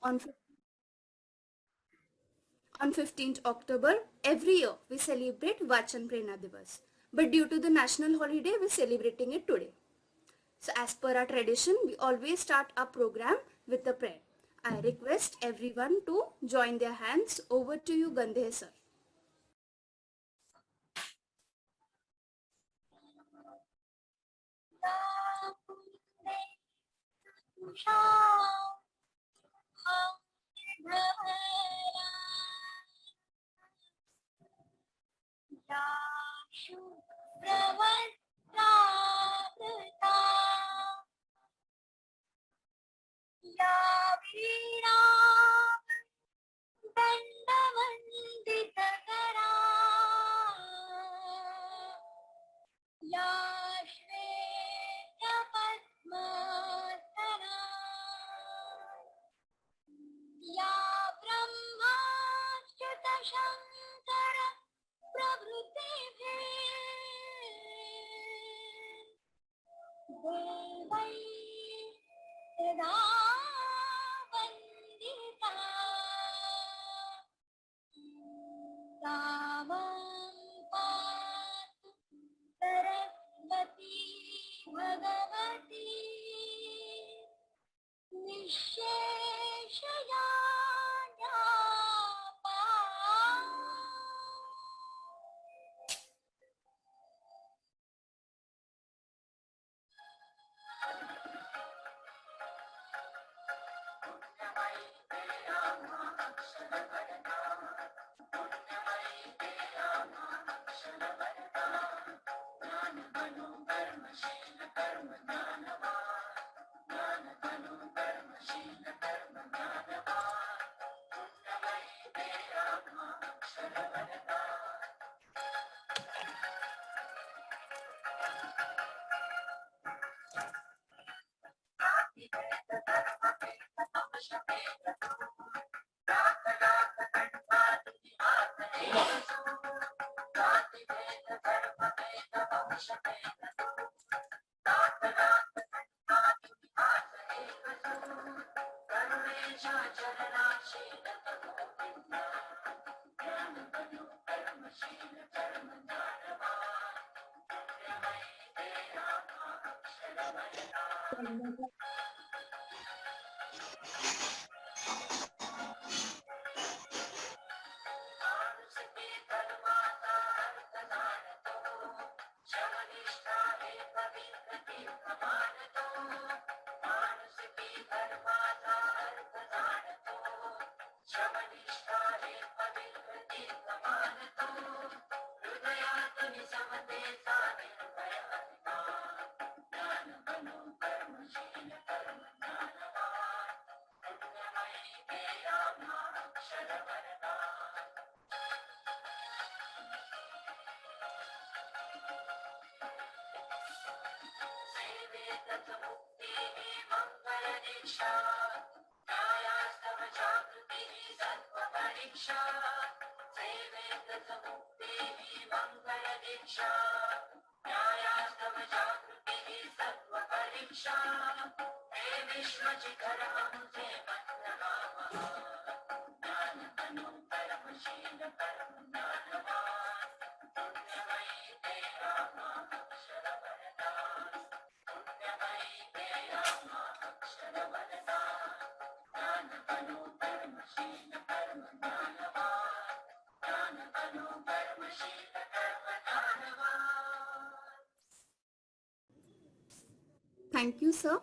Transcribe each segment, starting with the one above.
On 15th October, every year we celebrate Vachan Prerna Divas. But due to the national holiday, we're celebrating it today. So as per our tradition, we always start our program with a prayer. I request everyone to join their hands. Over to you, Gandhe sir. Thank you, sir.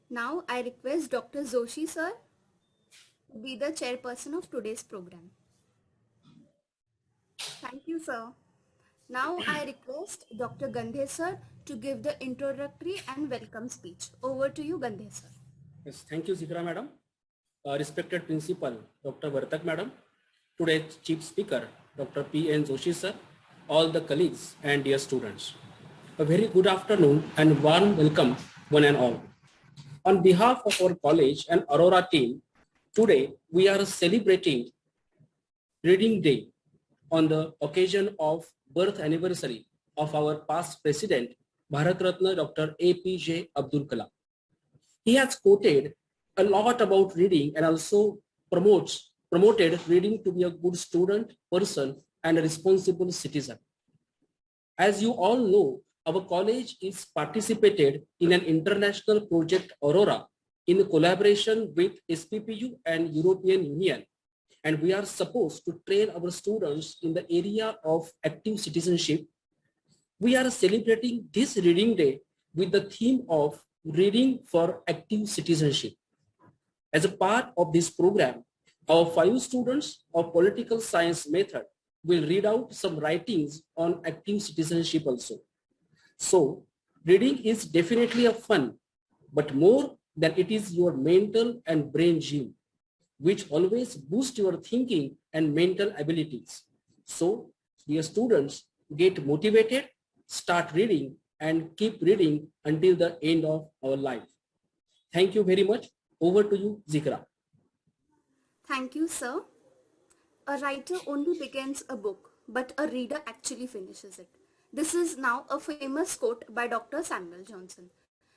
Now I request Dr. Joshi sir to be the chairperson of today's program. Thank you, sir. Now I request Dr. Gandhe sir to give the introductory and welcome speech. Over to you, Gandhe sir. Yes, thank you, Zikra madam. Respected Principal, Dr. Vartak madam, today's Chief Speaker, Dr. P.N. Joshi sir, all the colleagues and dear students. A very good afternoon and warm welcome one and all. On behalf of our college and Aurora team, today we are celebrating Reading Day on the occasion of birth anniversary of our past president, Bharat Ratna Dr. APJ Abdul Kalam. He has quoted a lot about reading and also promoted reading to be a good student, person, and a responsible citizen. As you all know, our college is participated in an international project Aurora in collaboration with SPPU and European Union. And we are supposed to train our students in the area of active citizenship. We are celebrating this reading day with the theme of reading for active citizenship. As a part of this program, our 5 students of political science method will read out some writings on active citizenship also. So reading is definitely a fun, but more than it is your mental and brain gym, which always boost your thinking and mental abilities. So dear students, get motivated, start reading, and keep reading until the end of our life. Thank you very much. Over to you, Zikra. Thank you, sir. A writer only begins a book, but a reader actually finishes it. This is now a famous quote by Dr. Samuel Johnson.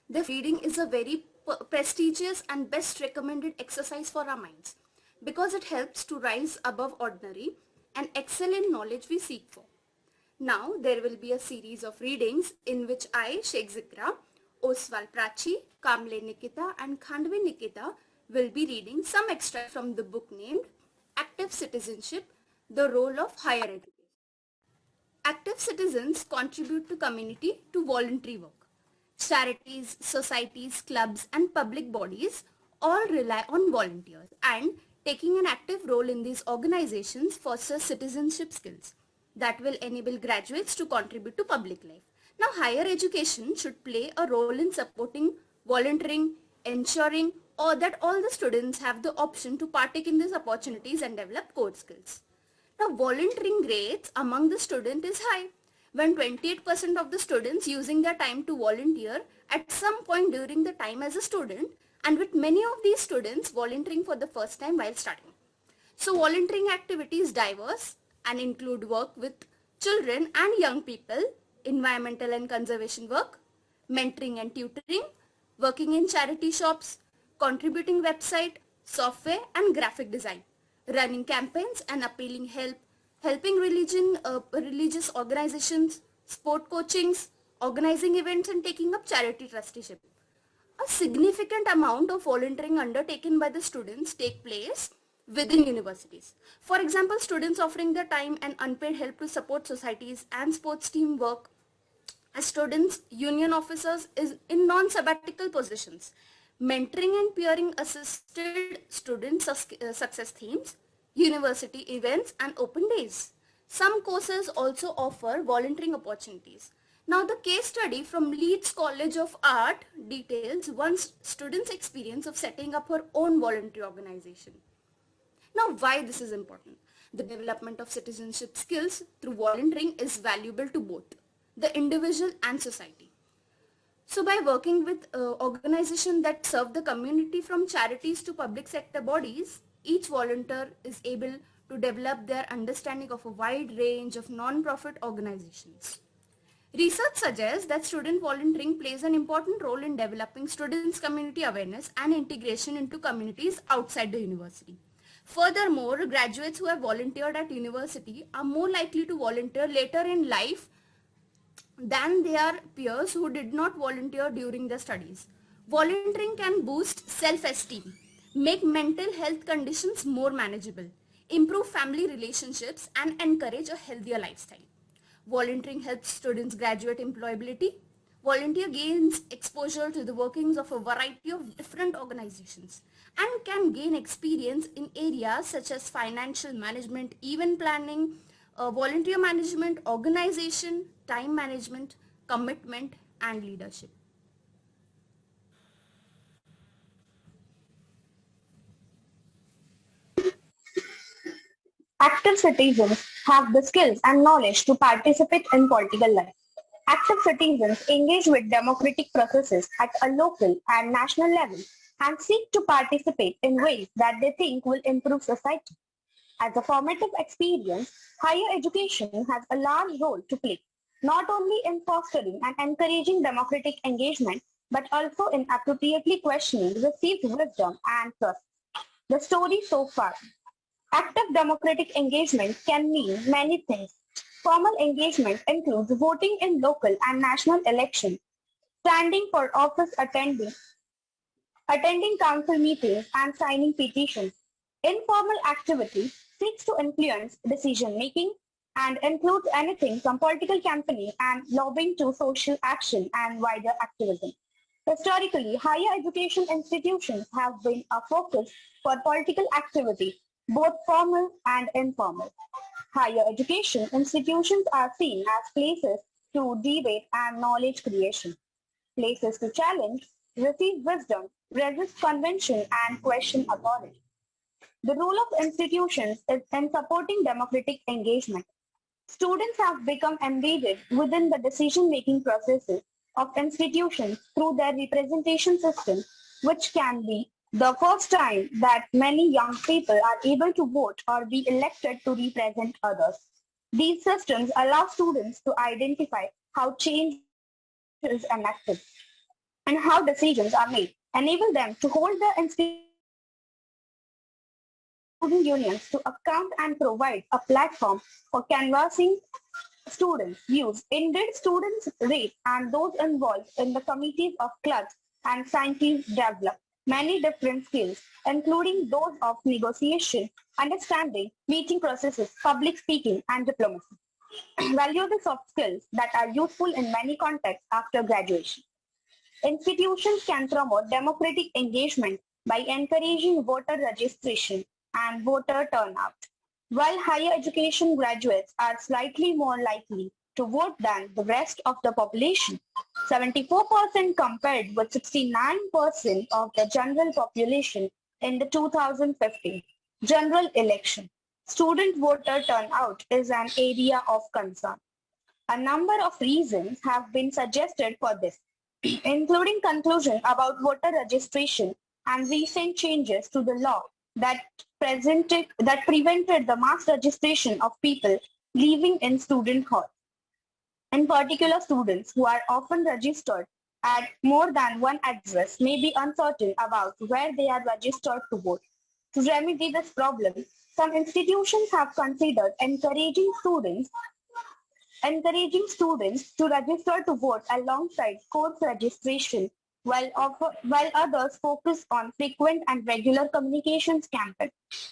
The reading is a very prestigious and best recommended exercise for our minds because it helps to rise above ordinary and excel in knowledge we seek for. Now there will be a series of readings in which I, Sheikh Zikra, Oswal Prachi, Kamle Nikita and Khandvi Nikita will be reading some extract from the book named Active Citizenship, the Role of Higher Education. Active citizens contribute to community to voluntary work. Charities, societies, clubs and public bodies all rely on volunteers, and taking an active role in these organizations fosters citizenship skills that will enable graduates to contribute to public life. Now, higher education should play a role in supporting volunteering, ensuring that all the students have the option to partake in these opportunities and develop core skills. Now, volunteering rates among the student is high, when 28% of the students using their time to volunteer at some point during the time as a student, and with many of these students volunteering for the first time while starting. So volunteering activities diverse and include work with children and young people, environmental and conservation work, mentoring and tutoring, working in charity shops, contributing website, software and graphic design, running campaigns and appealing help, helping religious organizations, sport coachings, organizing events and taking up charity trusteeship. A significant amount of volunteering undertaken by the students take place within universities. For example, students offering their time and unpaid help to support societies and sports team work as students, union officers is in non-sabbatical positions, mentoring and peering assisted student success themes, university events and open days. Some courses also offer volunteering opportunities. Now the case study from Leeds College of Art details one student's experience of setting up her own voluntary organization. Now why this is important? The development of citizenship skills through volunteering is valuable to both the individual and society. So by working with organizations that serve the community from charities to public sector bodies, each volunteer is able to develop their understanding of a wide range of non-profit organizations. Research suggests that student volunteering plays an important role in developing students' community awareness and integration into communities outside the university. Furthermore, graduates who have volunteered at university are more likely to volunteer later in life than their peers who did not volunteer during their studies. Volunteering can boost self-esteem, make mental health conditions more manageable, improve family relationships, and encourage a healthier lifestyle. Volunteering helps students graduate employability. Volunteer gains exposure to the workings of a variety of different organizations and can gain experience in areas such as financial management, event planning, volunteer management, organization, time management, commitment, and leadership. Active citizens have the skills and knowledge to participate in political life. Active citizens engage with democratic processes at a local and national level and seek to participate in ways that they think will improve society. As a formative experience, higher education has a large role to play, not only in fostering and encouraging democratic engagement, but also in appropriately questioning received wisdom and trust. The story so far. Active democratic engagement can mean many things. Formal engagement includes voting in local and national elections, standing for office, attending council meetings, and signing petitions. Informal activity seeks to influence decision making and includes anything from political campaigning and lobbying to social action and wider activism. Historically, higher education institutions have been a focus for political activity, both formal and informal. Higher education institutions are seen as places to debate and knowledge creation, places to challenge, receive wisdom, resist convention, and question authority. The role of institutions is in supporting democratic engagement. Students have become embedded within the decision-making processes of institutions through their representation system, which can be the first time that many young people are able to vote or be elected to represent others. These systems allow students to identify how change is enacted and how decisions are made, enable them to hold the student unions to account and provide a platform for canvassing students' views. Indeed, students' rate and those involved in the committees of clubs and scientists develop many different skills, including those of negotiation, understanding, meeting processes, public speaking, and diplomacy. Valuable soft skills that are useful in many contexts after graduation. Institutions can promote democratic engagement by encouraging voter registration and voter turnout. While higher education graduates are slightly more likely to vote than the rest of the population, 74% compared with 69% of the general population in the 2015 general election. Student voter turnout is an area of concern. A number of reasons have been suggested for this, including conclusion about voter registration and recent changes to the law that prevented the mass registration of people living in student halls. In particular, students who are often registered at more than one address may be uncertain about where they are registered to vote. To remedy this problem, some institutions have considered encouraging students to register to vote alongside course registration, while others focus on frequent and regular communications campaigns.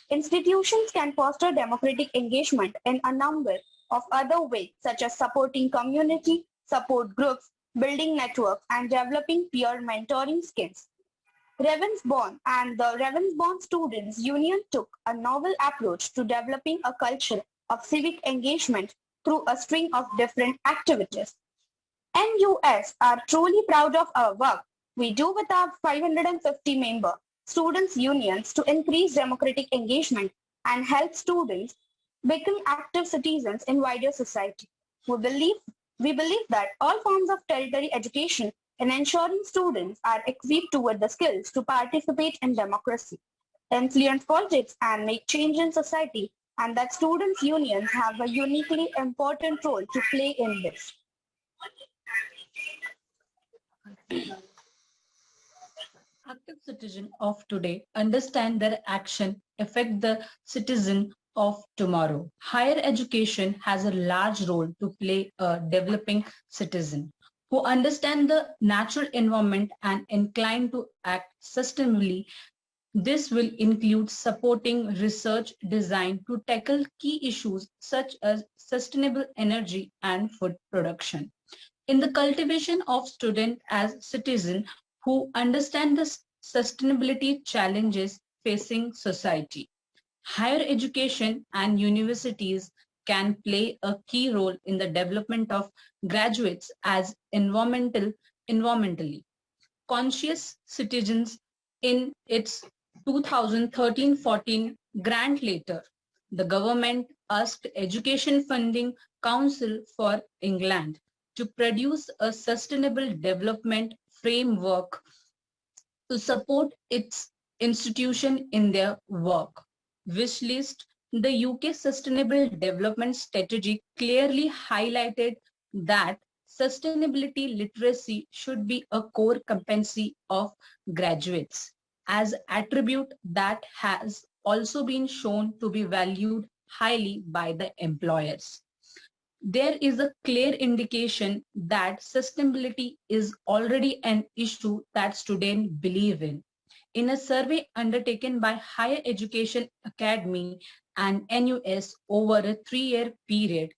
Institutions can foster democratic engagement in a number of other ways, such as supporting community support groups, building networks, and developing peer mentoring skills. Ravensbourne and the Ravensbourne Students' Union took a novel approach to developing a culture of civic engagement through a string of different activities. NUS are truly proud of our work we do with our 550-member students' unions to increase democratic engagement and help students become active citizens in wider society. We believe that all forms of tertiary education in ensuring students are equipped with the skills to participate in democracy, influence politics, and make change in society, and that students' unions have a uniquely important role to play in this. Active citizens of today understand their action affect the citizen of tomorrow. Higher education has a large role to play a developing citizen who understand the natural environment and inclined to act sustainably. This will include supporting research designed to tackle key issues such as sustainable energy and food production. In the cultivation of students as citizens who understand the sustainability challenges facing society. Higher education and universities can play a key role in the development of graduates as environmentally conscious citizens. In its 2013-14 grant letter, the government asked Education Funding Council for England to produce a sustainable development framework to support its institution in their work. Wish list. The UK Sustainable Development Strategy clearly highlighted that sustainability literacy should be a core competency of graduates as attribute that has also been shown to be valued highly by the employers. There is a clear indication that sustainability is already an issue that students believe in. In a survey undertaken by Higher Education Academy and NUS over a 3-year period,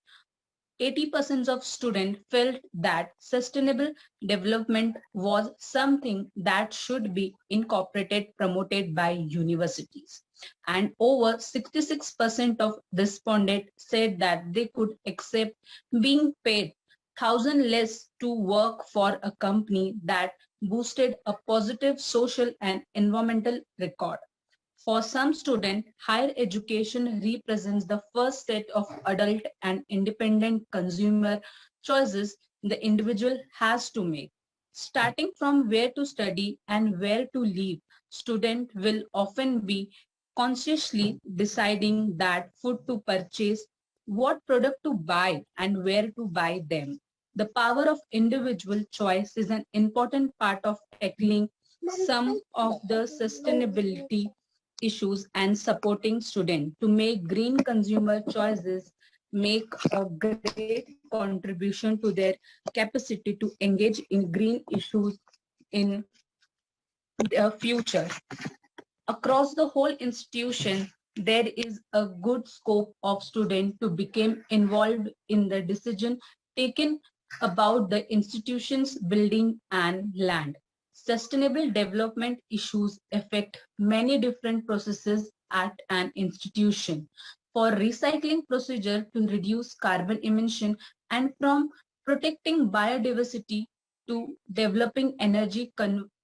80% of students felt that sustainable development was something that should be incorporated, promoted by universities. And over 66% of respondents said that they could accept being paid 1,000 less to work for a company that boosted a positive social and environmental record. For some students, higher education represents the first set of adult and independent consumer choices the individual has to make. Starting from where to study and where to live, students will often be consciously deciding that food to purchase, what product to buy, and where to buy them. The power of individual choice is an important part of tackling some of the sustainability issues and supporting students to make green consumer choices make a great contribution to their capacity to engage in green issues in the future. Across the whole institution, there is a good scope of students to become involved in the decision taken about the institution's building and land. Sustainable development issues affect many different processes at an institution. For recycling procedure to reduce carbon emission and from protecting biodiversity to developing energy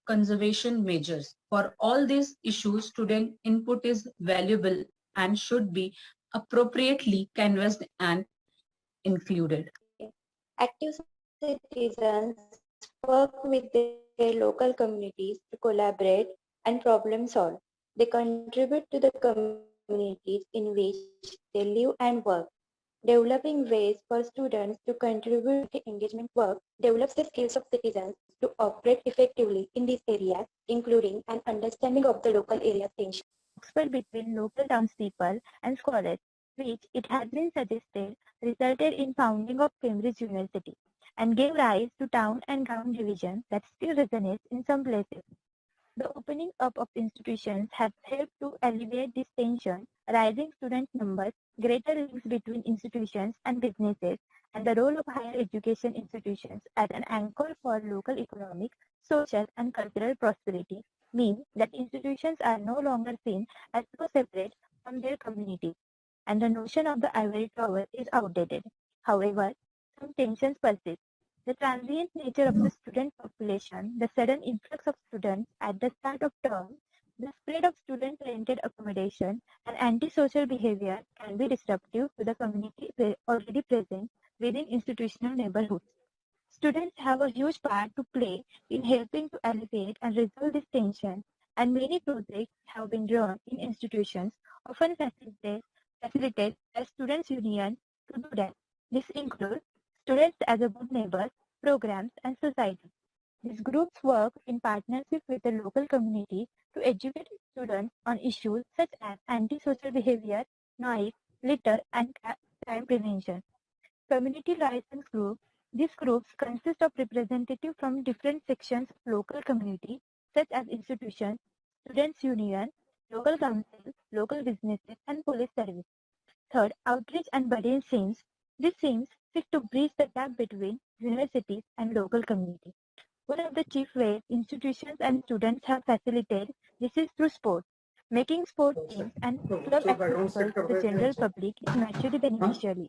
conservation measures. For all these issues, student input is valuable and should be appropriately canvassed and included. Active citizens work with their local communities to collaborate and problem solve. They contribute to the communities in which they live and work. Developing ways for students to contribute to engagement work develops the skills of citizens to operate effectively in these areas, including an understanding of the local area's tension. Oxford between local townspeople and scholars, which it has been suggested resulted in founding of Cambridge University and gave rise to town and gown division that still resonates in some places. The opening up of institutions has helped to alleviate this tension, rising student numbers, greater links between institutions and businesses, and the role of higher education institutions as an anchor for local economic, social, and cultural prosperity mean that institutions are no longer seen as so separate from their communities, and the notion of the ivory tower is outdated. However, some tensions persist. The transient nature of the student population, the sudden influx of students at the start of term, the spread of student-rented accommodation, and antisocial behavior can be disruptive to the community already present within institutional neighborhoods. Students have a huge part to play in helping to alleviate and resolve this tension, and many projects have been run in institutions, often facilitated by students' union to do that. This includes students as a good neighbors, programs, and society. These groups work in partnership with the local community to educate students on issues such as antisocial behavior, noise, litter, and crime prevention. Community license groups. These groups consist of representatives from different sections of local community, such as institutions, students' union, local council, local businesses, and police service. Third, outreach and budding scenes. These scenes seek to bridge the gap between universities and local community. One of the chief ways institutions and students have facilitated this is through sport. Making sport teams and club accessible to the general public is mutually beneficial.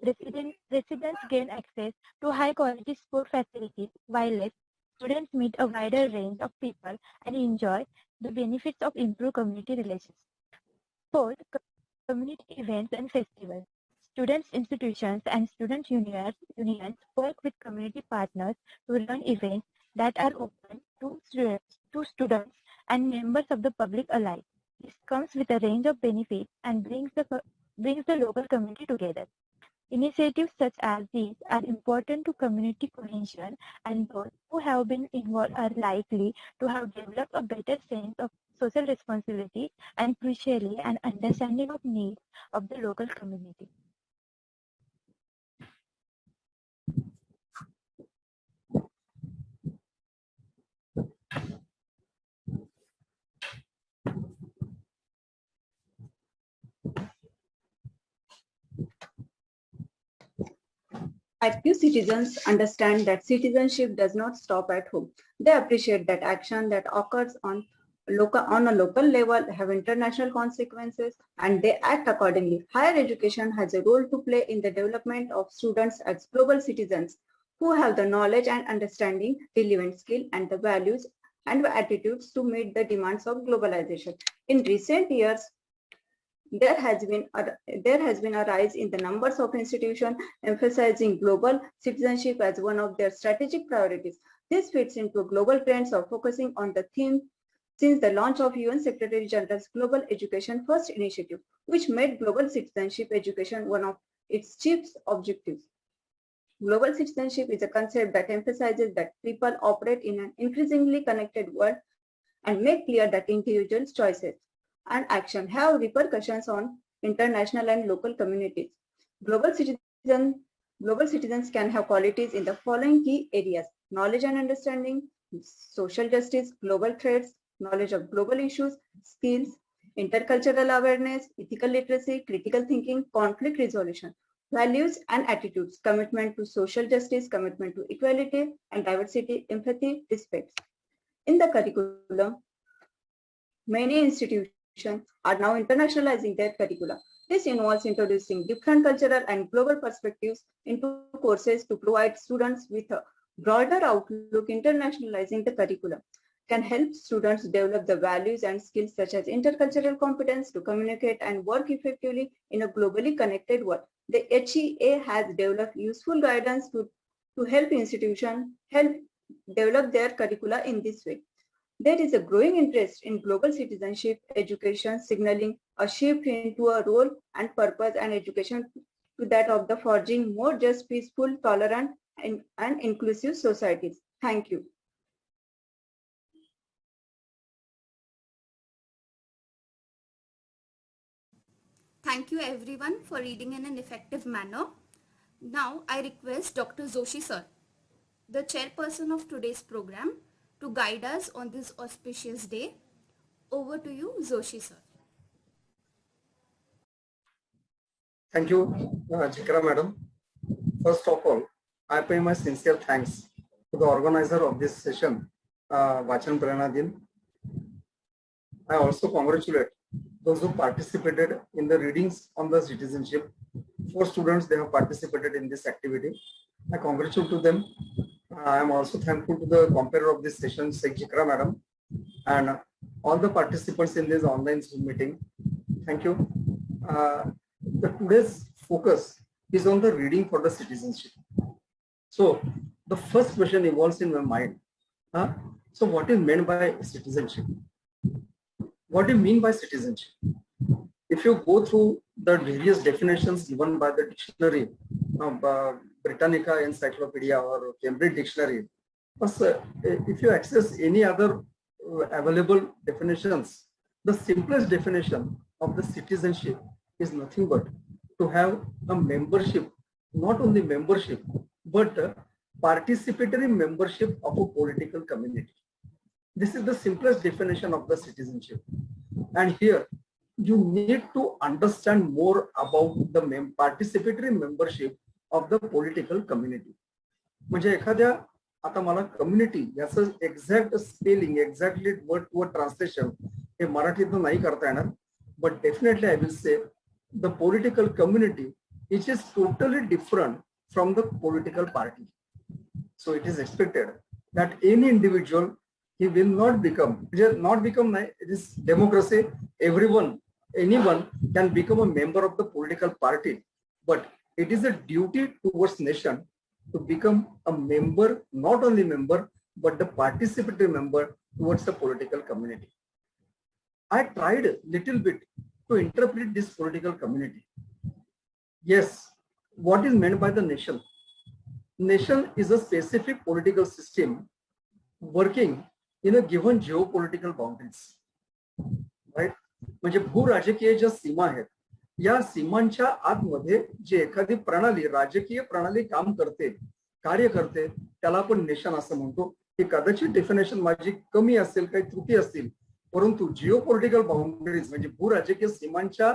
Residents gain access to high-quality sport facilities, while students meet a wider range of people and enjoy the benefits of improved community relations. Fourth, community events and festivals. Students, institutions, and student unions work with community partners to run events that are open to students and members of the public alike. This comes with a range of benefits and brings the local community together. Initiatives such as these are important to community cohesion, and those who have been involved are likely to have developed a better sense of social responsibility and crucially an understanding of needs of the local community. Active citizens understand that citizenship does not stop at home. They appreciate that action that occurs on a local level have international consequences, and they act accordingly. Higher education has a role to play in the development of students as global citizens who have the knowledge and understanding, relevant skill, and the values and attitudes to meet the demands of globalization. In recent years, there has been a rise in the numbers of institutions emphasizing global citizenship as one of their strategic priorities. This fits into global trends of focusing on the theme since the launch of UN Secretary General's Global Education First initiative, which made global citizenship education one of its chief objectives. Global citizenship is a concept that emphasizes that people operate in an increasingly connected world and make clear that individuals' choices and action have repercussions on international and local communities. Global citizens can have qualities in the following key areas: knowledge and understanding, social justice, global threats, knowledge of global issues, skills, intercultural awareness, ethical literacy, critical thinking, conflict resolution, values and attitudes, commitment to social justice, commitment to equality and diversity, empathy, respect. In the curriculum, many institutions are now internationalizing their curricula. This involves introducing different cultural and global perspectives into courses to provide students with a broader outlook. Internationalizing the curriculum can help students develop the values and skills such as intercultural competence to communicate and work effectively in a globally connected world. The HEA has developed useful guidance to help institutions develop their curricula in this way. There is a growing interest in global citizenship education, signaling a shift into a role and purpose and education to that of the forging more just, peaceful, tolerant, and inclusive societies. Thank you. Thank you everyone for reading in an effective manner. Now I request Dr. Joshi sir, the chairperson of today's program, to guide us on this auspicious day. Over to you, Joshi sir. Thank you, Chikra madam. First of all, I pay my sincere thanks to the organizer of this session, Vachan Prerna Din. I also congratulate those who participated in the readings on the citizenship. 4 students, they have participated in this activity. I congratulate to them. I am also thankful to the comparer of this session, Sheikh Chikra madam, and all the participants in this online Zoom meeting. Thank you. Today's focus is on the reading for the citizenship. So the first question evolves in my mind. So what is meant by citizenship? What do you mean by citizenship? If you go through the various definitions given by the dictionary, Britannica Encyclopedia or Cambridge Dictionary, if you access any other available definitions, the simplest definition of the citizenship is nothing but to have a membership, not only membership, but participatory membership of a political community. This is the simplest definition of the citizenship. And here, you need to understand more about the participatory membership of the political community. म्हणजे एखाद्या आता मला community याचं exact spelling, exactly word to word translation हे मराठीतून नाही करता येणार, but definitely I will say the political community, which is totally different from the political party. So it is expected that any individual, he will not become, it is democracy, anyone can become a member of the political party, but it is a duty towards nation to become a member, not only member, but the participatory member towards the political community. I tried a little bit to interpret this political community. Yes, what is meant by the nation? Nation is a specific political system working in a given geopolitical boundaries, right? म्हणजे भूराजकीय ज्या सीमा आहेत या सीमांच्या आतमध्ये जे एखादी प्रणाली राजकीय प्रणाली काम करते कार्य करते त्याला आपण नेशन असं म्हणतो. ही कदाचित डेफिनेशन माझी कमी असेल काही त्रुटी असतील परंतु जिओपॉलिटिकल बाउंड्रीज म्हणजे भूराजकीय सीमांच्या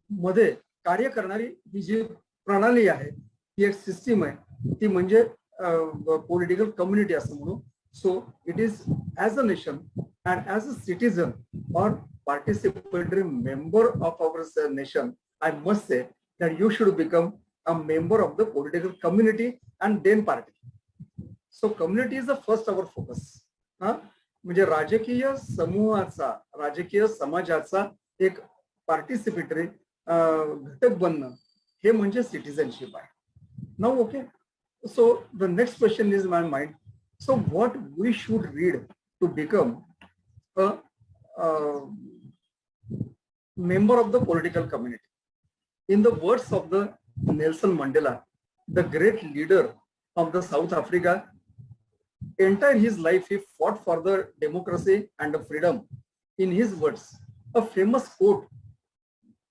मध्ये कार्य करणारी ही जी प्रणाली आहे ही एक सिस्टीम आहे ती म्हणजे पॉलिटिकल कम्युनिटी असं म्हणू. So it is as a nation and as a citizen or participatory member of our nation, I must say that you should become a member of the political community and then party. So community is the first our focus. म्हणजे राजकीय समूहाचा राजकीय समाजाचा एक participatory घटक बनणं हे म्हणजे citizenship आहे. Now okay, so the next question is in my mind. So what we should read to become a member of the political community? In the words of the Nelson Mandela, the great leader of the South Africa, entire his life he fought for the democracy and the freedom. In his words, a famous quote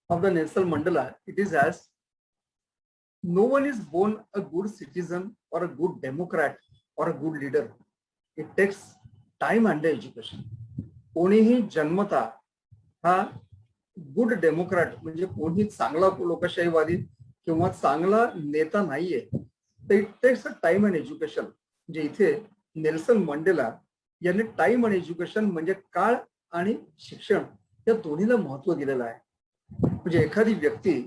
of the Nelson Mandela, it is as, no one is born a good citizen or a good democrat or a good leader. It takes time and education. कोणीही जन्मता हा good democrat म्हणजे कोणी चांगला लोकशाहीवादी किंवा चांगला नेता नाहीये. तर it takes a time and education. म्हणजे इथे नेल्सन मंडेला यांनी टाइम अँड एज्युकेशन म्हणजे काळ आणि शिक्षण या दोन्हीला महत्व दिलेलं आहे. म्हणजे एखादी व्यक्ती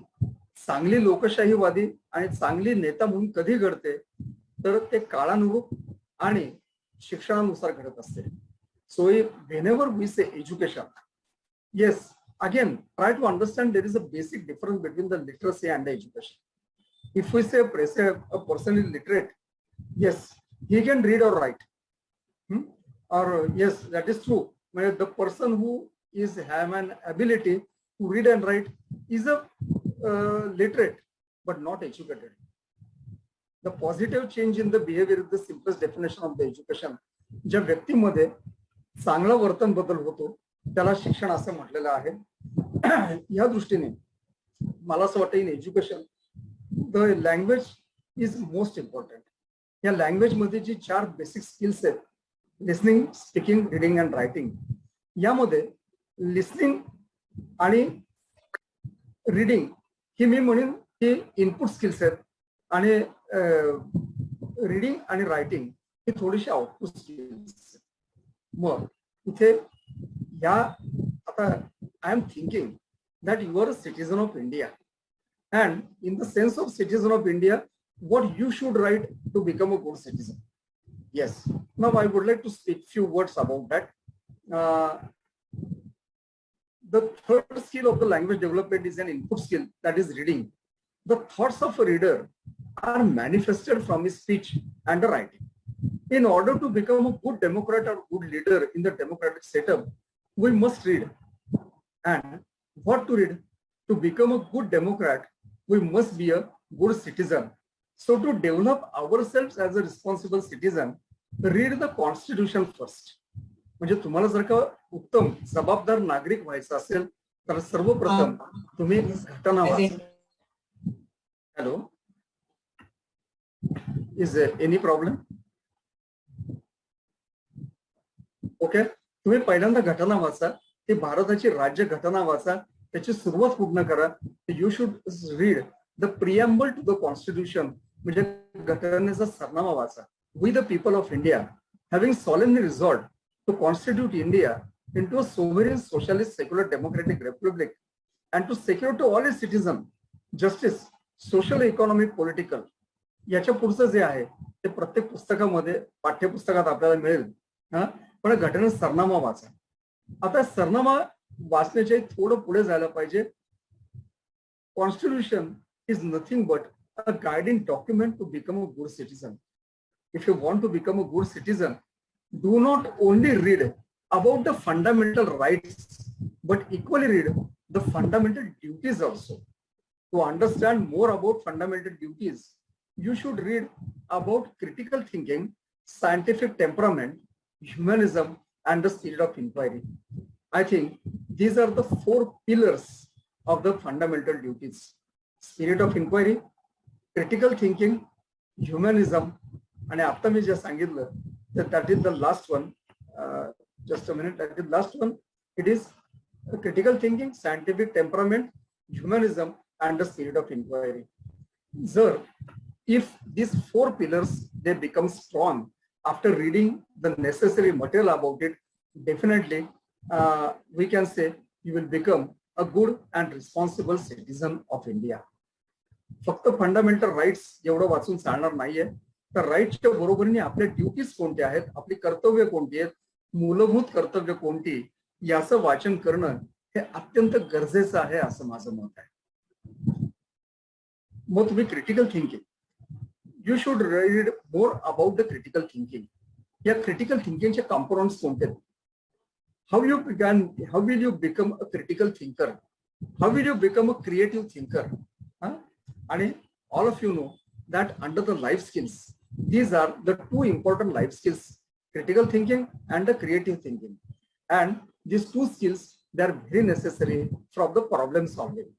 चांगली लोकशाहीवादी आणि चांगली नेता म्हणून कधी घडते तर ते काळानुरूप आणि शिक्षणानुसार घडत असते. सो whenever we say education, yes, again try to understand there is a basic difference between the literacy and the education. If we say a person is literate, yes, he can read or write, or yes, that is true. The person who is have an ability to read and write is a literate but not educated. The positive change in the behavior is the simplest definition of the education. ज्या व्यक्तीमध्ये चांगला वर्तन बदल होतो त्याला शिक्षण असं म्हटलेलं आहे. या दृष्टीने मला असं वाटतं in education the language is most important. या लँग्वेज मध्ये जी 4 बेसिक स्किल्स आहेत listening, speaking, reading and writing, यामध्ये लिसनिंग आणि रीडिंग ही मी म्हणेन की इनपुट स्किल्स आहेत आणि रीडिंग आणि रायटिंग ही थोडीशी आउटपुट स्किल्स. मग इथे या आता I am thinking that you are a citizen of India and in the sense of citizen of India what you should write to become a good citizen. Yes, now I would like to speak few words about that. The third skill of the language development is an input skill, that is reading. The thoughts of a reader are manifested from his speech and the writing. In order to become a good democrat or good leader in the democratic setup, we must read. And what to read? To become a good democrat, we must be a good citizen. So to develop ourselves as a responsible citizen, read the constitution first. म्हणजे तुम्हाला जर का उत्तम जबाबदार नागरिक व्हायचं असेल तर सर्वप्रथम तुम्ही घटना वाचा. Hello, is any problem? Okay, तुम्ही पहिल्यांदा घटना वाचा, ती भारताची राज्य घटना वाचा, त्याची सुरुवात पूर्ण करा. You should read the preamble to the constitution म्हणजे घटनेचा सरनामा वाचा. We the people of India having solemnly resolved to constitute India into a sovereign socialist secular democratic republic and to secure to all its citizens justice, social, economic, political. याच्या पुढचं जे आहे ते प्रत्येक पुस्तकामध्ये पाठ्यपुस्तकात आपल्याला मिळेल. पण घटनेचा सरनामा वाचा. आता सरनामा वाचण्याचे थोडं पुढे जायला पाहिजे. Constitution is nothing but a guiding document to become a good citizen. If you want to become a good citizen, do not only read about the fundamental rights, but equally read the fundamental duties also. to understand more about fundamental duties, you should read about critical thinking, scientific temperament, humanism, and the spirit of inquiry. I think these are the 4 pillars of the fundamental duties: spirit of inquiry, critical thinking, humanism, and after me just सांगितलं that is the last one. Just a minute, that is last one. It is critical thinking, scientific temperament, humanism, and the spirit of inquiry. Sir, if these 4 pillars they become strong after reading the necessary material about it, definitely we can say you will become a good and responsible citizen of India. फक्त fundamental rights एवढं वाचून चालणार नाहीये, तर राईट्सच्या बरोबरीने आपल्या duties कोणत्या आहेत, आपली कर्तव्य कोणती आहेत, मूलभूत कर्तव्य कोणती, याचं वाचन करणं हे अत्यंत गरजेचं आहे असं माझं मत आहे. मग तुम्ही critical thinking, you should read more about the critical thinking. या क्रिटिकल थिंकिंगचे कॉम्पोनंट्स कोणते, how will you become a critical thinker, how will you become a creative thinker, and all of you know that under the life skills, these are the 2 important life skills, critical thinking and the creative thinking, and these 2 skills they are very necessary from the problem solving.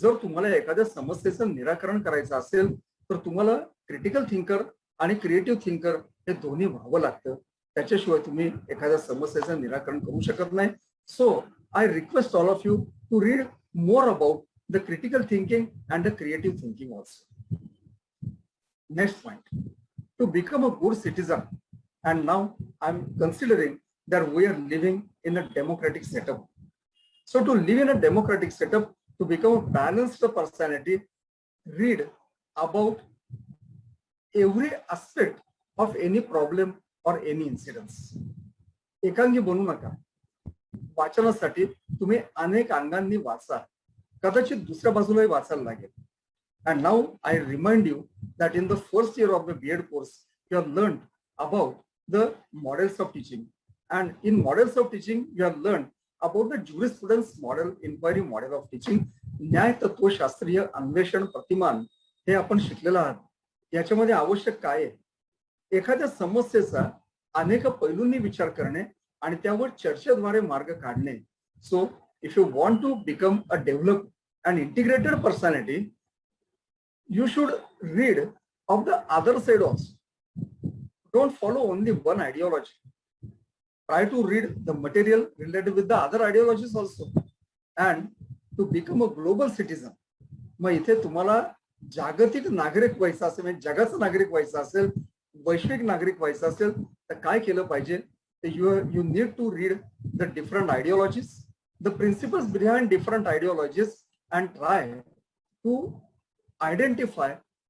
जर तुम्हाला एखाद्या समस्येचं निराकरण करायचं असेल तर तुम्हाला critical thinker आणि creative thinker हे दोन्ही व्हावं लागतं, त्याच्याशिवाय तुम्ही एखाद्या समस्येचं निराकरण करू शकत नाही. So I request all of you to read more about the critical thinking and the creative thinking also. Next point, to become a good citizen, and now I'm considering that we are living in a democratic setup. So to live in a democratic setup, to become a balanced personality, read about every aspect of any problem or any incidents. एकांगी बनू नका. वाचनासाठी तुम्ही अनेक अंगांनी वाचा, कदाचित दुसऱ्या बाजूलाही वाचायला लागेल. And now I remind you that in the first year of the B.Ed course, you have learned about the models of teaching, and in models of teaching you have learned about the jurisprudence model, inquiry model of teaching, न्याय तत्वशास्त्रीय अन्वेषण प्रतिमान हे आपण शिकलेलं आहात. याच्यामध्ये आवश्यक काय आहे, एखाद्या समस्येचा अनेक पैलूंनी विचार करणे आणि त्यावर चर्चेद्वारे मार्ग काढणे. So if you want to become a develop and integrated personality, you should read of the other side also. Don't follow only one ideology. Try to read the material related with the other ideologies also. And to become a global citizen, मग इथे तुम्हाला जागतिक नागरिक व्हायचं असेल, म्हणजे जगाचं नागरिक व्हायचं असेल, वैश्विक नागरिक व्हायचं असेल तर काय केलं पाहिजे, you need to read the different ideologies, the principles behind different ideologies, and try to identify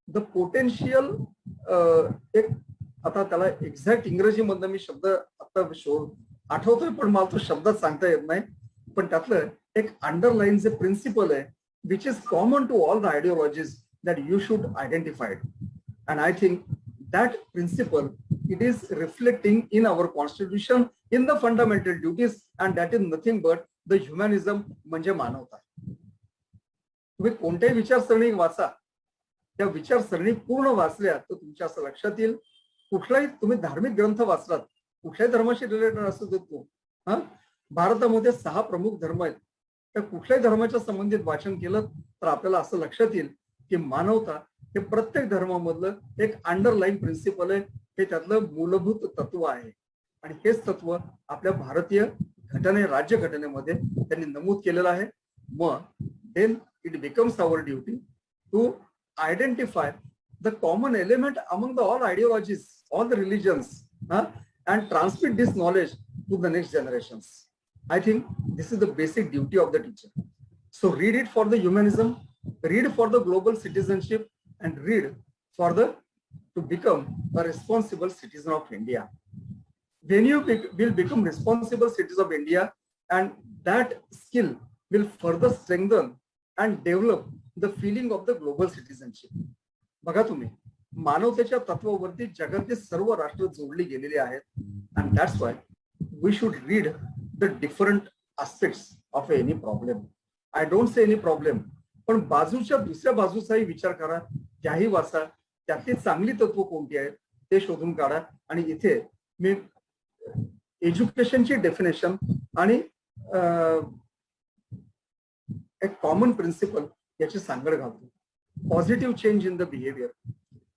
the potential. एक आता त्याला एक्झॅक्ट इंग्रजी मधनं मी शब्द आता आठवतोय पण मला तो शब्दात सांगता येत नाही, पण त्यातलं एक अंडरलाईन जे प्रिन्सिपल आहे which is common to all the ideologies that you should identified. And I think that principle it is reflecting in our constitution in the fundamental duties, and that is nothing but the humanism म्हणजे मानवता. तुम्ही कोणत्याही विचारसरणी वाचा, त्या विचारसरणी पूर्ण वाचल्या तर तुमच्या असं लक्षात येईल. कुठलाही तुम्ही धार्मिक ग्रंथ वाचलात, कुठल्याही धर्माशी रिलेटेड असू देतो, भारतामध्ये 6 प्रमुख धर्म आहेत, त्या कुठल्याही धर्माच्या संबंधित वाचन केलं तर आपल्याला असं लक्षात येईल की मानवता हे प्रत्येक धर्मामधलं एक अंडरलाईन प्रिन्सिपल आहे, हे त्यातलं मूलभूत तत्व आहे. आणि हेच तत्व आपल्या भारतीय राज्यघटनेमध्ये त्यांनी नमूद केलेलं आहे. मग then it becomes our duty to identify the common element among the all ideologies, all the religions, and transmit this knowledge to the next generations. I think this is the basic duty of the teacher. So read it for the humanism, read for the global citizenship, and read for the to become a responsible citizen of India. When you will become responsible citizen of India, and that skill will further strengthen and develop the feeling of the global citizenship. बघा तुम्ही, मानवतेच्या तत्वावरती जगातले सर्व राष्ट्र जोडली गेलेले आहेत, and that's why we should read the different aspects of any problem. I don't say any problem, पण बाजूच्या दुसऱ्या बाजूचाही विचार करा, त्याही वाचा, त्यातली चांगली तत्व कोणती आहेत ते शोधून काढा. आणि इथे मी एज्युकेशनची डेफिनेशन आणि एक कॉमन प्रिन्सिपल याची सांगड घालतो. Positive change in the behaviour.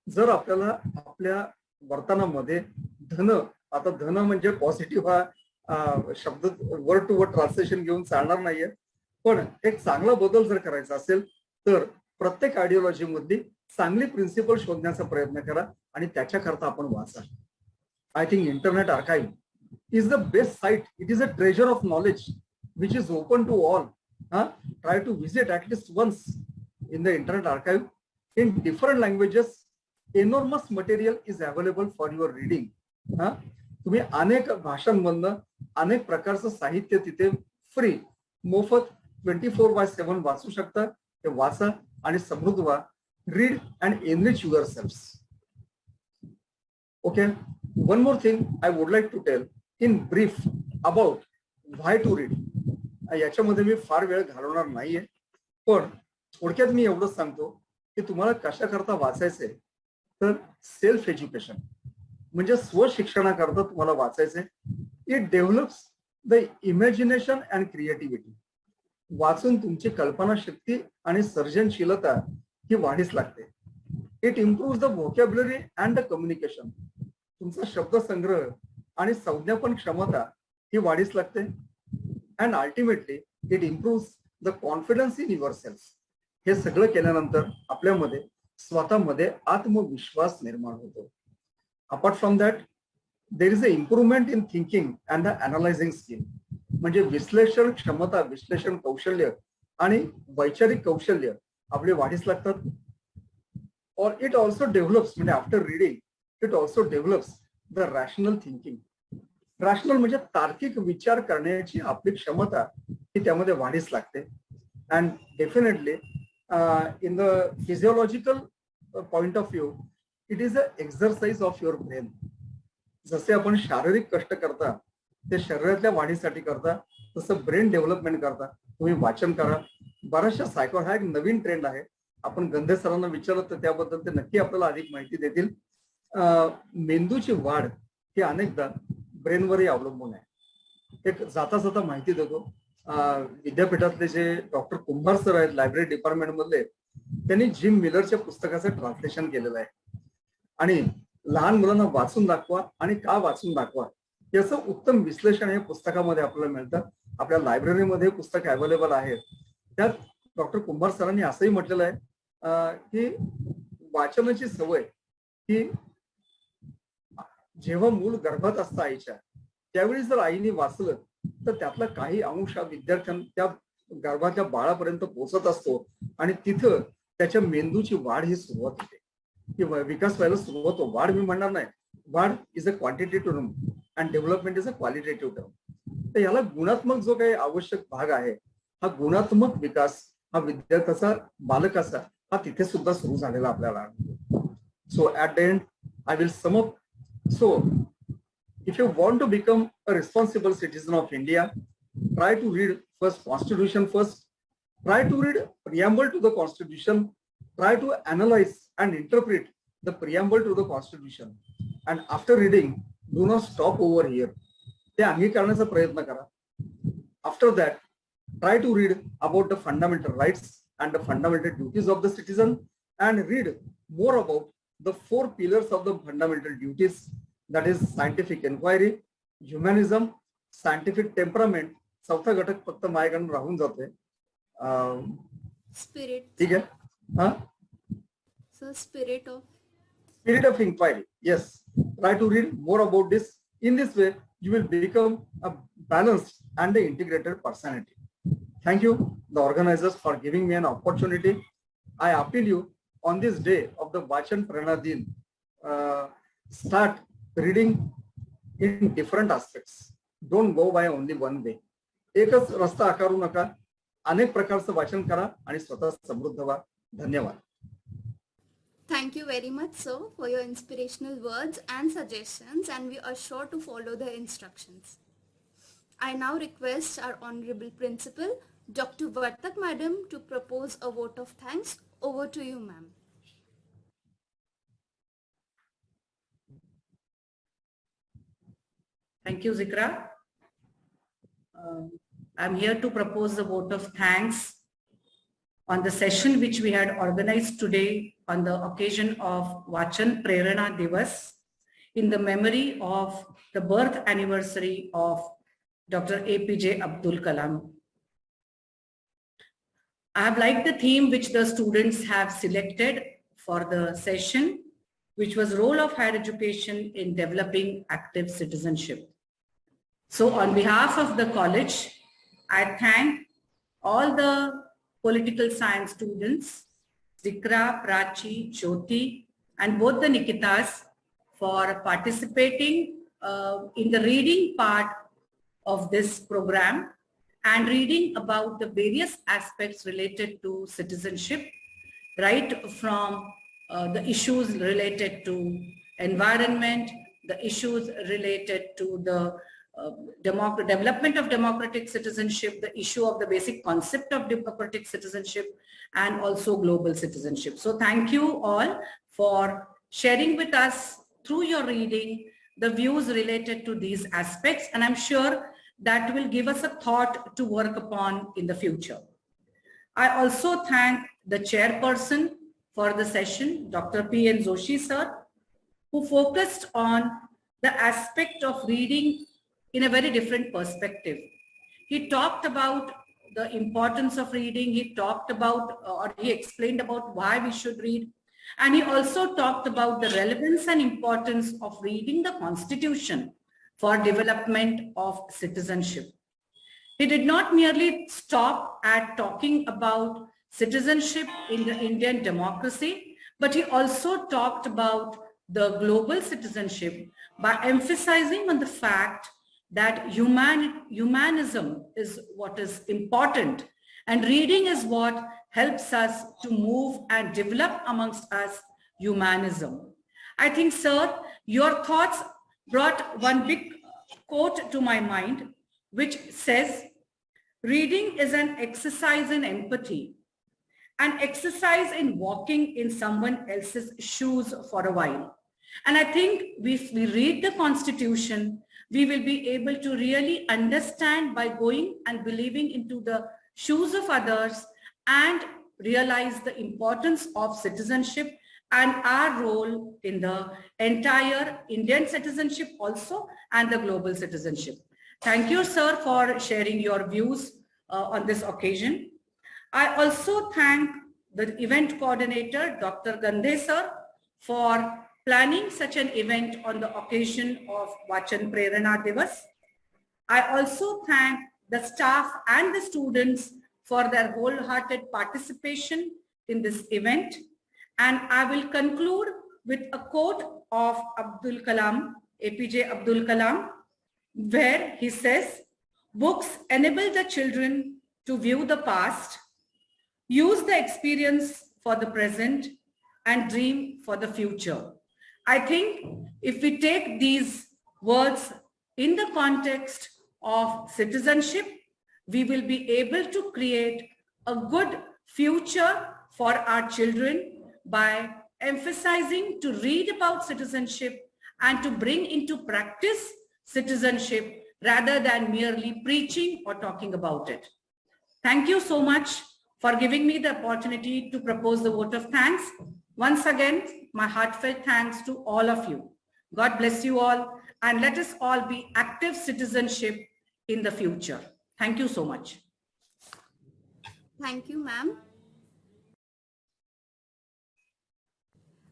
जर आपल्याला आपल्या वर्तनामध्ये धन, आता धन म्हणजे पॉझिटिव्ह हा शब्द वर्ड टू वर्ड ट्रान्सलेशन घेऊन चालणार नाहीये, पण एक चांगला बदल जर करायचा असेल तर प्रत्येक आयडिओलॉजी मधली चांगली प्रिन्सिपल शोधण्याचा प्रयत्न करा आणि त्याच्याकरता आपण वाचा. I think internet archive is the best site. It is a treasure of knowledge which is open to all. Try to visit at least once in the Internet Archive in different languages. Enormous material is available for your reading. तुम्ही अनेक भाषांमधनं अनेक प्रकारचं साहित्य तिथे free मोफत 24/7 वाचू शकता. ते वाचा आणि समृद्ध व्हा. Read and enrich yourself. Okay, one more thing I would like to tell in brief about why to read. याच्यामध्ये मी फार वेळ घालवणार नाहीये, पण थोडक्यात मी एवढंच सांगतो की तुम्हाला कशाकरता वाचायचंय तर सेल्फ एज्युकेशन म्हणजे स्वशिक्षणाकरता तुम्हाला वाचायचंय. It develops the imagination and creativity. वाचून तुमची कल्पनाशक्ती आणि सर्जनशीलता ही वाढीस लागते. It improve the vocabulary and the communication. तुमचा शब्दसंग्रह आणि संज्ञापन क्षमता ही वाढीस लागते. And ultimately it improves the confidence in yourself. हे सगळं केल्यानंतर आपल्यामध्ये स्वतःमध्ये आत्मविश्वास निर्माण होतो. Apart from that, there is a improvement in thinking and the analyzing skill. म्हणजे विश्लेषण क्षमता, विश्लेषण कौशल्य आणि वैचारिक कौशल्य आपले वाढीस लागतात. Or it also develops, म्हणजे after reading it also develops the rational thinking. Rational म्हणजे तार्किक विचार करण्याची आपली क्षमता ही त्यामध्ये वाढीस लागते. And definitely in the physiological point of view it is a exercise of your brain. जसे आपण शारीरिक कष्ट करता ते शरीरातल्या वाढीसाठी करता, तसं ब्रेन डेव्हलपमेंट करता तुम्ही वाचन करा. बऱ्याचशा सायको, हा एक नवीन ट्रेंड आहे. आपण गंधे सरांना विचारलं तर त्याबद्दल ते नक्की आपल्याला अधिक माहिती देतील. मेंदूची वाढ ही अनेकदा ब्रेनवरही अवलंबून आहे. एक जाता जाता माहिती देतो. विद्यापीठातले जे डॉक्टर कुंभार सर आहेत लायब्ररी डिपार्टमेंट मधले, त्यांनी जिम मिलरच्या पुस्तकाचं ट्रान्सलेशन केलेलं आहे. आणि लहान मुलांना वाचून दाखवा आणि का वाचून दाखवा याचं उत्तम विश्लेषण हे पुस्तकामध्ये आपल्याला मिळतं. आपल्या लायब्ररीमध्ये पुस्तक अवेलेबल आहे. त्यात डॉक्टर कुंभार सरांनी असंही म्हटलेलं आहे की वाचनाची सवय ही जेव्हा मूल गर्भात असतं आईच्या, त्यावेळी जर आईने वाचलं तर त्यातला काही अंश विद्यार्थ्यांना त्या गर्भातल्या बाळापर्यंत पोहोचत असतो आणि तिथं त्याच्या मेंदूची वाढ ही सुरुवात होते किंवा विकास व्हायला सुरुवात होतो. वाढ मी म्हणणार नाही, वाढ is a quantitative term and development is a qualitative term. तर याला गुणात्मक जो काही आवश्यक भाग आहे, हा गुणात्मक विकास हा विद्यार्थ्याचा, बालकाचा हा तिथे सुद्धा सुरू झालेला आपल्याला. सो at the end I will sum up. So, if you want to become a responsible citizen of India, try to read first Constitution first. Try to read preamble to the Constitution. Try to analyze and interpret the preamble to the Constitution. And after reading, do not stop over here. ते अंगीकारण्याचा प्रयत्न करा. After that, try to read about the fundamental rights and the fundamental duties of the citizen, and read more about the 4 pillars of the fundamental duties, that is scientific inquiry, humanism, scientific temperament. चौथा घटक फक्त माझ्याकडून राहून जातोय. Spirit. ठीक आहे. So spirit of inquiry. Yes, try to read more about this. In this way you will become a balanced and the integrated personality. Thank you the organizers for giving me an opportunity. I appeal you on this day of the Vachan Prerna Din, start reading in different aspects. Don't go by only one way. एकच रस्ता आकारू नका. अनेक प्रकारचं वाचन करा आणि स्वतः समृद्ध व्हा. धन्यवाद. Thank you very much, sir, for your inspirational words and suggestions, and we are sure to follow the instructions. I now request our Honorable Principal, Dr. Vartak Madam to propose a vote of thanks. Over to you, ma'am. Thank you, Zikra. I'm here to propose the vote of thanks on the session which we had organized today on the occasion of Vachan Prerana Divas in the memory of the birth anniversary of Dr. APJ Abdul Kalam. I have liked the theme which the students have selected for the session, which was role of higher education in developing active citizenship. So on behalf of the college, I thank all the political science students, Zikra, Prachi, Jyoti, and both the Nikitas for participating in the reading part of this program and reading about the various aspects related to citizenship, right from the issues related to environment, the issues related to the development of democratic citizenship, the issue of the basic concept of democratic citizenship, and also global citizenship. So thank you all for sharing with us through your reading the views related to these aspects, and I'm sure that will give us a thought to work upon in the future. I also thank the chairperson for the session, Dr. P.N. Joshi sir, who focused on the aspect of reading in a very different perspective. He talked about the importance of reading. He talked about, or he explained about why we should read. And he also talked about the relevance and importance of reading the Constitution for development of citizenship. He did not merely stop at talking about citizenship in the Indian democracy, but he also talked about the global citizenship by emphasizing on the fact that humanism is what is important, and reading is what helps us to move and develop amongst us humanism. I think, sir, your thoughts brought one big quote to my mind, which says, reading is an exercise in empathy, an exercise in walking in someone else's shoes for a while. And I think if we read the Constitution, we will be able to really understand by going and believing into the shoes of others and realize the importance of citizenship and our role in the entire Indian citizenship also and the global citizenship. Thank you, sir, for sharing your views on this occasion. I also thank the event coordinator, Dr. Gandhe sir, for planning such an event on the occasion of Vachan Prerana Divas. I also thank the staff and the students for their wholehearted participation in this event. And I will conclude with a quote of Abdul Kalam, APJ Abdul Kalam, where he says, books enable the children to view the past, use the experience for the present, and dream for the future. I think if we take these words in the context of citizenship, we will be able to create a good future for our children by emphasizing to read about citizenship and to bring into practice citizenship rather than merely preaching or talking about it. Thank you so much for giving me the opportunity to propose the vote of thanks. Once again, my heartfelt thanks to all of you. God bless you all, and let us all be active citizenship in the future. Thank you so much. Thank you, ma'am.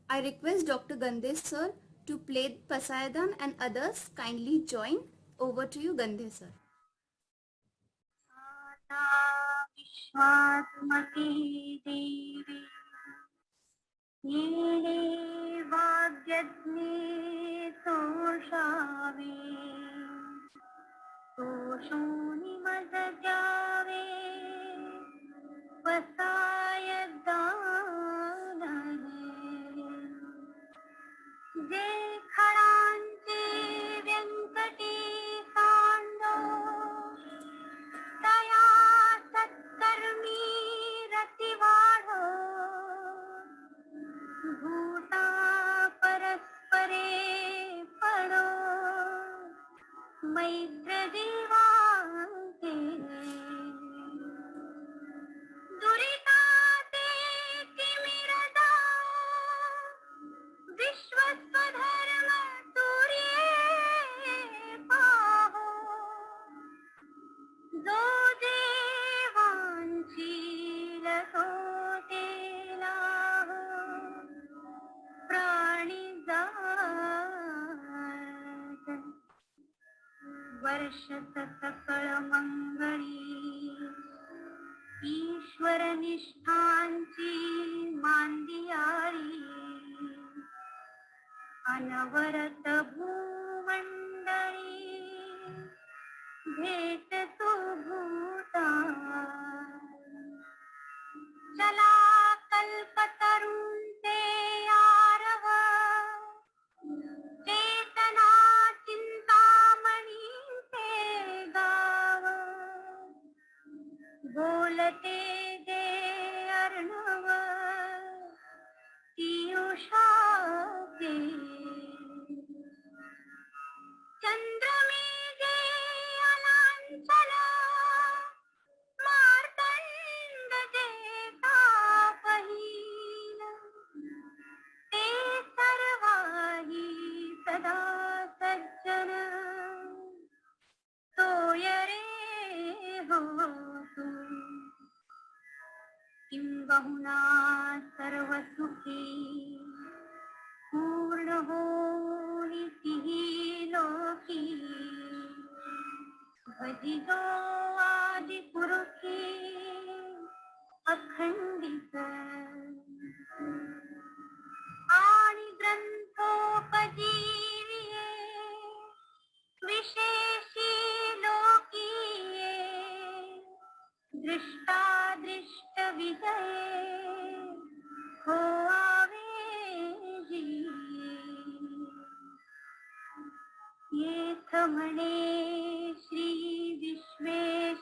I request Dr. Gandhe sir to play Pasaidan and others kindly join. Over to you, Gandhe sir. येणे वाग्यज्ञे तोषावे तोषोनि मजजावे वसाय दानहे जे खडांचे व्यंकटी सांडो तया सत्य हर्षत सकळ मंगळी ईश्वर निष्ठांची मांदियाळी अनवरत भूमंडळी भेट सुभूता चला कल्पतरुंचे आरव चेतना चिंतामणीचे गाव बोलते जे अर्णव पीयूषाचे चंद्रमे जे अलांचल मार्तंड जे तापहीन ते सर्वाही सदा सज्जन तोय रे हो तू किंबहुना सर्व सुखी पूर्ण होईतिही लोकी भजितो आदि पुरुषी अखंडित आणि ग्रंथोपजीविये विशेषी लोकीये दृष्टादृष्ट विजये हो आवेजी येथ म्हणे श्री विश्वेश